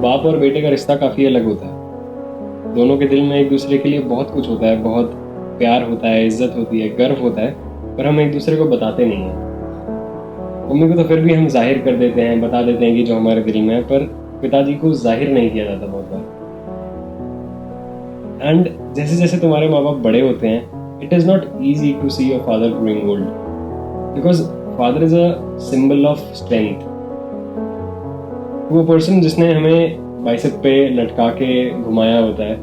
बाप और बेटे का रिश्ता काफ़ी अलग होता है। दोनों के दिल में एक दूसरे के लिए बहुत कुछ होता है, बहुत प्यार होता है, इज्जत होती है, गर्व होता है, पर हम एक दूसरे को बताते नहीं हैं। मम्मी को तो फिर भी हम जाहिर कर देते हैं, बता देते हैं कि जो हमारे दिल में है, पर पिताजी को जाहिर नहीं किया जाता बहुत बार। एंड जैसे जैसे तुम्हारे माँ बाप बड़े होते हैं, it is not easy to see your father growing old, because father is a symbol of strength. वो पर्सन जिसने हमें बाइसेप पे लटका के घुमाया होता है,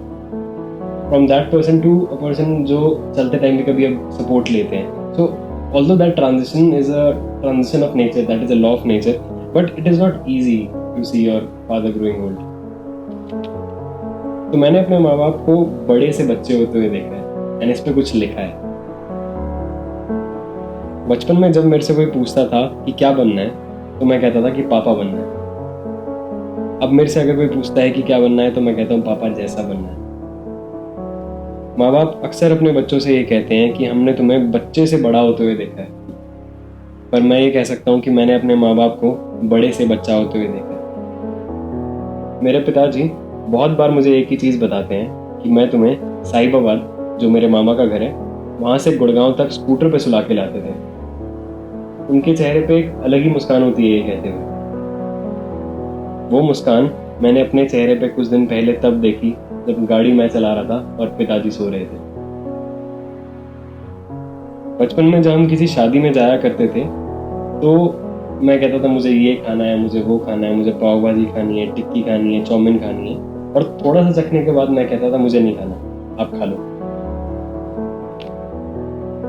from that person to a person जो चलते टाइम भी कभी अब सपोर्ट लेते हैं। सो although that transition is a transition of nature, that is a law of nature, but it is not easy to see your father growing old. तो मैंने अपने माँ बाप को बड़े से बच्चे होते हुए देखा है, एंड इस पे कुछ लिखा है। बचपन में जब मेरे से कोई पूछता था कि क्या बनना है, तो मैं कहता था कि पापा बनना है। अब मेरे से अगर कोई पूछता है कि क्या बनना है, तो मैं कहता हूँ पापा जैसा बनना है। माँ बाप अक्सर अपने बच्चों से ये कहते हैं कि हमने तुम्हें बच्चे से बड़ा होते हुए देखा है, पर मैं ये कह सकता हूँ कि मैंने अपने माँ बाप को बड़े से बच्चा होते हुए देखा है। मेरे पिताजी बहुत बार मुझे एक ही चीज़ बताते हैं कि मैं तुम्हें साहिबाबाद, जो मेरे मामा का घर है, वहाँ से गुड़गांव तक स्कूटर पे सुला के लाते थे। उनके चेहरे पे एक अलग ही मुस्कान होती है ये कहते हुए। वो मुस्कान मैंने अपने चेहरे पे कुछ दिन पहले तब देखी जब गाड़ी मैं चला रहा था और पिताजी सो रहे थे। बचपन में जब हम किसी शादी में जाया करते थे, तो मैं कहता था मुझे ये खाना है, मुझे वो खाना है, मुझे पाव भाजी खानी है, टिक्की खानी है, चाउमीन खानी है, और थोड़ा सा चखने के बाद मैं कहता था मुझे नहीं खाना, आप खा लो।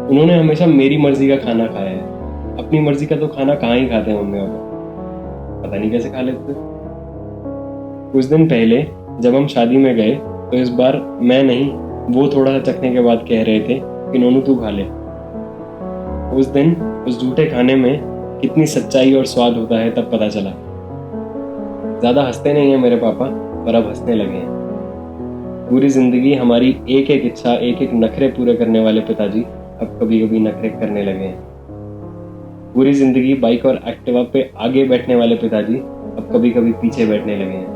उन्होंने हमेशा मेरी मर्जी का खाना खाया है। अपनी मर्जी का तो खाना कहाँ ही खाते हैं मम्मी पापा, पता नहीं कैसे खा लेते थे। कुछ दिन पहले जब हम शादी में गए, तो इस बार मैं नहीं, वो थोड़ा सा चखने के बाद कह रहे थे कि नोनू तू खा ले। उस दिन उस झूठे खाने में कितनी सच्चाई और स्वाद होता है तब पता चला। ज्यादा हंसते नहीं हैं मेरे पापा, पर अब हंसने लगे हैं। पूरी जिंदगी हमारी एक एक इच्छा, एक एक नखरे पूरे करने वाले पिताजी अब कभी कभी नखरे करने लगे हैं। पूरी जिंदगी बाइक और एक्टिवा पे आगे बैठने वाले पिताजी अब कभी कभी पीछे बैठने लगे हैं।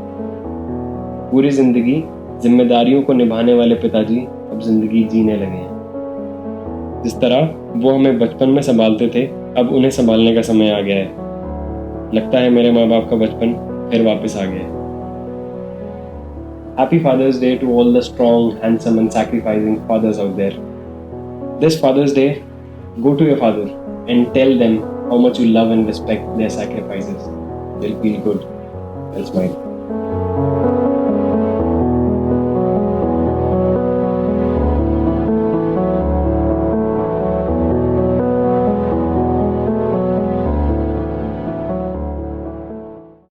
पूरी जिंदगी जिम्मेदारियों को निभाने वाले पिताजी अब जिंदगी जीने लगे हैं। जिस तरह वो हमें बचपन में संभालते थे, अब उन्हें संभालने का समय आ गया है। लगता है मेरे माँ बाप का बचपन फिर वापस आ गया है। Happy Father's Day to all the strong, handsome and sacrificing fathers out there. This Father's Day, go to your father and tell them how much you love and respect their sacrifices. They'll feel good. They'll smile.